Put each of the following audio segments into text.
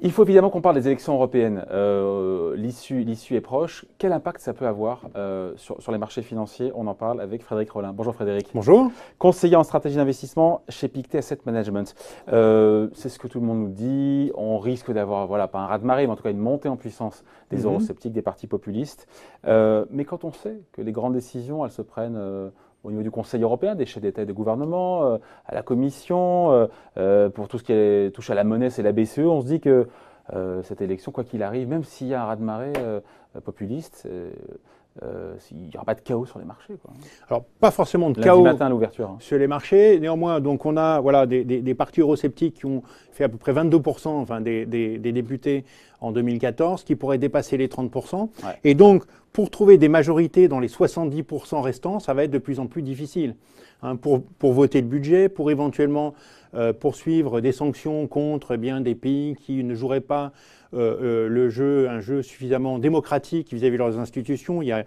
Il faut évidemment qu'on parle des élections européennes. L'issue est proche. Quel impact ça peut avoir sur les marchés financiers? On en parle avec Frédéric Rollin. Bonjour Frédéric. Bonjour. Conseiller en stratégie d'investissement chez Pictet Asset Management. C'est ce que tout le monde nous dit. On risque d'avoir, voilà, pas un raz-de-marée, mais en tout cas une montée en puissance des eurosceptiques, des partis populistes. Mais quand on sait que les grandes décisions, elles se prennent au niveau du Conseil européen, des chefs d'État et de gouvernement, à la Commission, pour tout ce qui touche à la monnaie, c'est la BCE, on se dit que cette élection, quoi qu'il arrive, même s'il y a un raz-de-marée populiste, il n'y aura pas de chaos sur les marchés, quoi. Alors, pas forcément de Lundi chaos matin à l'ouverture, sur les marchés. Néanmoins, donc on a voilà, des partis eurosceptiques qui ont fait à peu près 22% enfin, des députés en 2014, qui pourraient dépasser les 30%. Ouais. Et donc, pour trouver des majorités dans les 70% restants, ça va être de plus en plus difficile. Hein, pour voter le budget, pour éventuellement poursuivre des sanctions contre des pays qui ne joueraient pas un jeu suffisamment démocratique vis-à-vis de leurs institutions. Il y a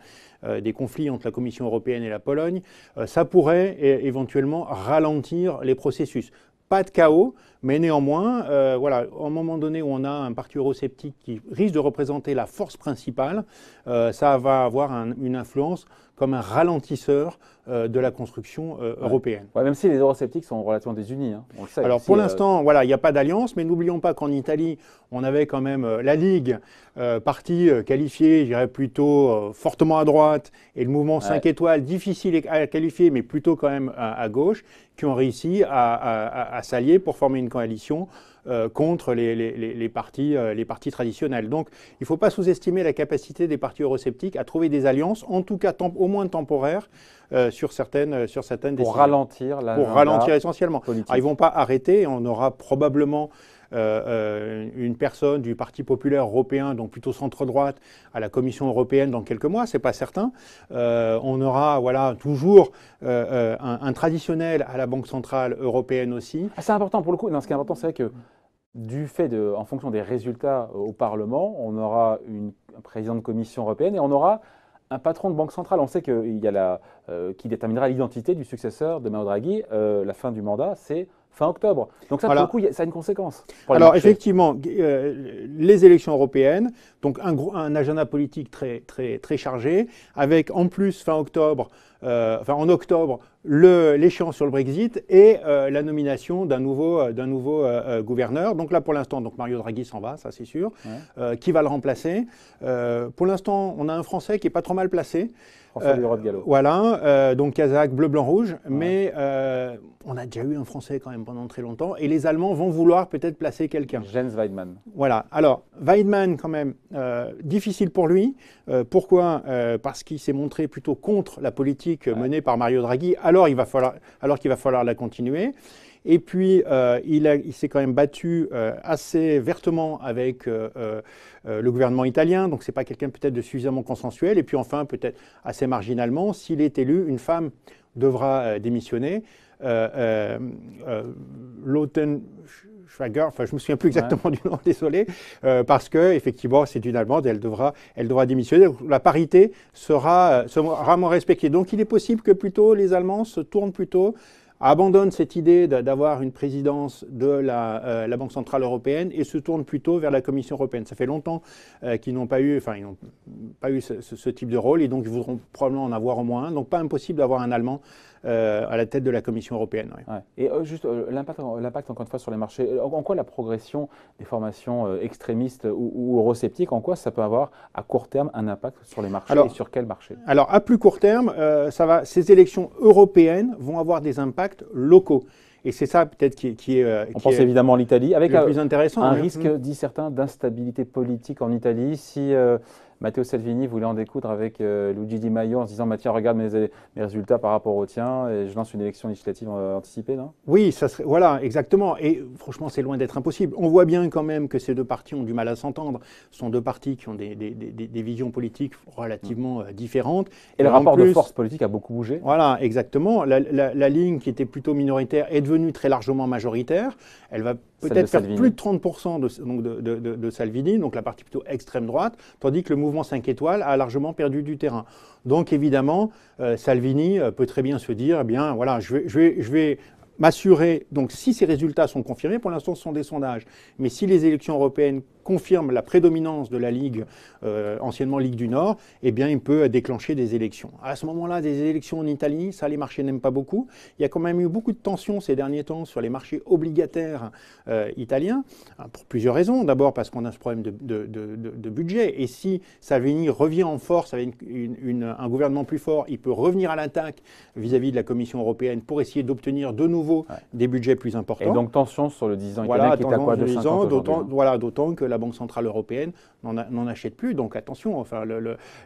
des conflits entre la Commission européenne et la Pologne. Ça pourrait éventuellement ralentir les processus. Pas de chaos, mais néanmoins, voilà, à un moment donné où on a un parti eurosceptique qui risque de représenter la force principale, ça va avoir une influence comme un ralentisseur de la construction européenne. Ouais, même si les eurosceptiques sont relativement désunis, hein, on le sait. Alors pour l'instant, voilà, il n'y a pas d'alliance, mais n'oublions pas qu'en Italie, on avait quand même la Ligue, parti qualifié, je dirais plutôt fortement à droite, et le mouvement 5 étoiles, difficile à qualifier, mais plutôt quand même à gauche, qui ont réussi à s'allier pour former une coalition contre les partis traditionnels. Donc il ne faut pas sous-estimer la capacité des partis eurosceptiques à trouver des alliances, en tout cas au moins temporaires, sur certaines décisions. Pour ralentir essentiellement. Alors, ils ne vont pas arrêter, on aura probablement une personne du Parti populaire européen, donc plutôt centre-droite, à la Commission européenne dans quelques mois, c'est pas certain. On aura voilà, toujours un traditionnel à la Banque centrale européenne aussi. C'est important pour le coup. Non, ce qui est important, c'est que du fait en fonction des résultats au Parlement, on aura un président de Commission européenne et on aura un patron de banque centrale. On sait qu'il y a qui déterminera l'identité du successeur de Mario Draghi. La fin du mandat, c'est fin octobre. Donc ça, pour le coup, ça a une conséquence. Alors effectivement, les élections européennes, donc un agenda politique très chargé, avec en plus fin octobre, en octobre, l'échéance sur le Brexit et la nomination d'un nouveau gouverneur. Donc là, pour l'instant, Mario Draghi s'en va, ça c'est sûr. Ouais. Qui va le remplacer? Pour l'instant, on a un Français qui est pas trop mal placé. François Leroy de Gallo. Voilà, donc Kazakh, bleu, blanc, rouge. Ouais. Mais on a déjà eu un Français quand même pendant très longtemps. Et les Allemands vont vouloir peut-être placer quelqu'un. Jens Weidmann. Voilà. Alors, Weidmann, quand même, difficile pour lui. Pourquoi? Parce qu'il s'est montré plutôt contre la politique menée par Mario Draghi, alors qu'il va falloir la continuer. Et puis, il s'est quand même battu assez vertement avec le gouvernement italien, donc ce n'est pas quelqu'un peut-être de suffisamment consensuel. Et puis enfin, peut-être assez marginalement, s'il est élu, une femme devra démissionner. Lautenschläger, enfin je ne me souviens plus exactement du nom, désolé, parce qu'effectivement c'est une Allemande, elle devra démissionner. Donc, la parité sera vraiment respectée. Donc il est possible que plutôt les Allemands se tournent plutôt, abandonnent cette idée d'avoir une présidence de la Banque centrale européenne et se tournent plutôt vers la Commission européenne. Ça fait longtemps qu'ils n'ont pas eu, ce type de rôle et donc ils voudront probablement en avoir au moins un. Donc pas impossible d'avoir un Allemand à la tête de la Commission européenne. Ouais. Ouais. Et juste l'impact encore une fois sur les marchés, en quoi la progression des formations extrémistes ou eurosceptiques, en quoi ça peut avoir à court terme un impact sur les marchés et sur quel marché? Alors à plus court terme, ces élections européennes vont avoir des impacts locaux. Et c'est ça peut-être qui est on pense évidemment à l'Italie, avec le plus intéressant. Un risque, disent certains, d'instabilité politique en Italie. Si Matteo Salvini voulait en découdre avec Luigi Di Maio en se disant tiens, regarde mes résultats par rapport aux tiens et je lance une élection législative anticipée, non? Oui, ça serait, voilà, exactement. Et franchement, c'est loin d'être impossible. On voit bien quand même que ces deux partis ont du mal à s'entendre. Ce sont deux partis qui ont des visions politiques relativement différentes. Et le rapport de force politique a beaucoup bougé. Voilà, exactement. La ligne qui était plutôt minoritaire est devenue très largement majoritaire. Elle va peut-être faire plus de 30% de Salvini, donc la partie plutôt extrême droite, tandis que le mouvement 5 étoiles a largement perdu du terrain. Donc évidemment, Salvini peut très bien se dire, eh bien voilà, je vais m'assurer, donc si ces résultats sont confirmés, pour l'instant ce sont des sondages, mais si les élections européennes confirment la prédominance de la Ligue, anciennement Ligue du Nord, eh bien il peut déclencher des élections. À ce moment-là, des élections en Italie, ça les marchés n'aiment pas beaucoup. Il y a quand même eu beaucoup de tensions ces derniers temps sur les marchés obligataires italiens, pour plusieurs raisons. D'abord parce qu'on a ce problème de budget, et si Salvini revient en force avec un gouvernement plus fort, il peut revenir à l'attaque vis-à-vis de la Commission européenne pour essayer d'obtenir de nouveau des budgets plus importants. Et donc tension sur le 10 ans italien qui est à quoi, de 50 aujourd'hui. Voilà, d'autant que la Banque Centrale Européenne n'en achète plus, donc attention, enfin,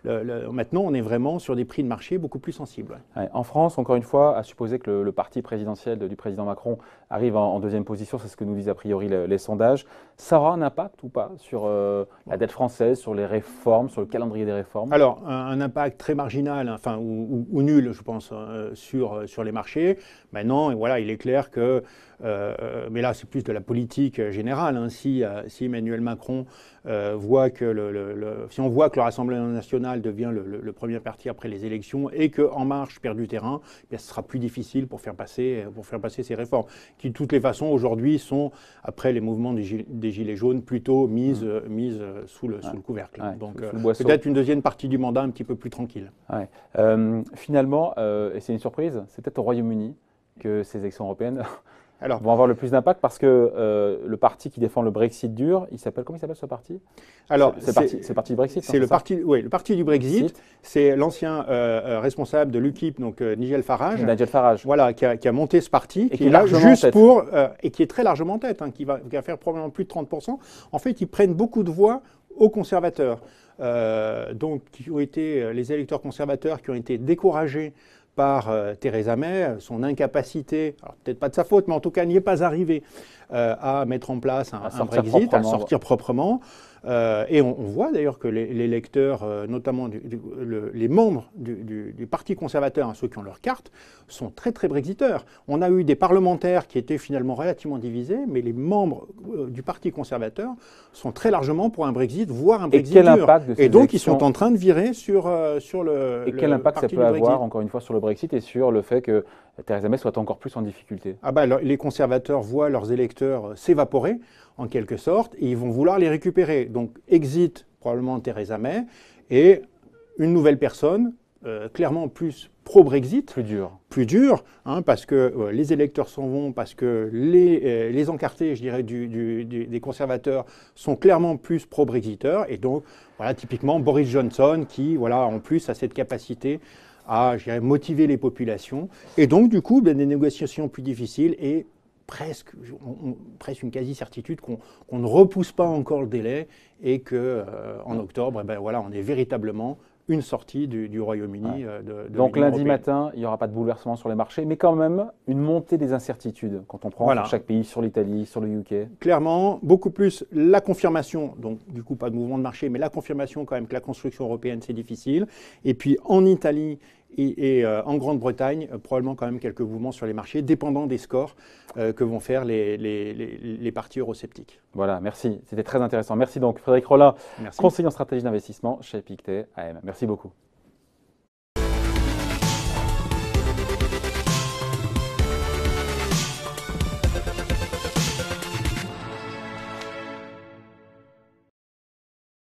maintenant on est vraiment sur des prix de marché beaucoup plus sensibles. Ouais. En France, encore une fois, à supposer que le parti présidentiel du président Macron arrive en deuxième position, c'est ce que nous disent a priori les sondages, ça aura un impact ou pas sur la dette française, sur les réformes, sur le calendrier des réformes? Alors, un impact très marginal, enfin, ou nul, je pense, sur les marchés. Maintenant, voilà, il est clair que, mais là c'est plus de la politique générale, hein, si Emmanuel Macron voit que si on voit que le Rassemblement national devient le premier parti après les élections et que En Marche perd du terrain, bien, ce sera plus difficile pour faire passer ces réformes, qui de toutes les façons aujourd'hui sont, après les mouvements des Gilets jaunes, plutôt mises sous le couvercle. Ouais, donc peut-être une deuxième partie du mandat un petit peu plus tranquille. Ouais. Finalement, et c'est une surprise, c'est peut-être au Royaume-Uni que ces élections européennes vont avoir le plus d'impact, parce que le parti qui défend le Brexit dur, comment il s'appelle ce parti? Alors, c'est le parti du Brexit. C'est le parti du Brexit. C'est l'ancien responsable de l'UKIP, donc Nigel Farage. Voilà, qui a monté ce parti, et qui est là juste et qui est très largement en tête, hein, qui va faire probablement plus de 30%. En fait, ils prennent beaucoup de voix aux conservateurs. Donc, qui ont été les électeurs conservateurs qui ont été découragés par Theresa May, son incapacité, peut-être pas de sa faute, mais en tout cas n'y est pas arrivé à mettre en place un Brexit, à sortir proprement. Et on voit d'ailleurs que les lecteurs, notamment les membres du Parti conservateur, hein, ceux qui ont leur carte, sont très très brexiteurs. On a eu des parlementaires qui étaient finalement relativement divisés, mais les membres du Parti conservateur sont très largement pour un Brexit, voire un Brexit dur. Et donc ils sont en train de virer sur le Et quel impact ça peut avoir, encore une fois, sur le Brexit et sur le fait que Theresa May soit encore plus en difficulté? Les conservateurs voient leurs électeurs s'évaporer, en quelque sorte, et ils vont vouloir les récupérer. Donc, exit probablement Theresa May, et une nouvelle personne, clairement plus pro-Brexit. Plus dur, hein, parce que les électeurs s'en vont, parce que les encartés, je dirais, des conservateurs sont clairement plus pro-Brexiteurs. Et donc, voilà, typiquement, Boris Johnson, qui, voilà, en plus, a cette capacité à, je dirais, motiver les populations. Et donc, du coup, des négociations plus difficiles et presque une quasi-certitude qu'on ne repousse pas encore le délai et qu'en octobre, voilà, on est véritablement une sortie du Royaume-Uni. Donc lundi matin, il n'y aura pas de bouleversement sur les marchés, mais quand même une montée des incertitudes quand on prend sur chaque pays, sur l'Italie, sur le UK. Clairement, beaucoup plus la confirmation, donc du coup pas de mouvement de marché, mais la confirmation quand même que la construction européenne c'est difficile. Et puis en Italie et en Grande-Bretagne, probablement quand même quelques mouvements sur les marchés, dépendant des scores que vont faire les partis eurosceptiques. Voilà, merci. C'était très intéressant. Merci donc Frédéric Rollin, conseiller en stratégie d'investissement chez Pictet AM. Merci beaucoup.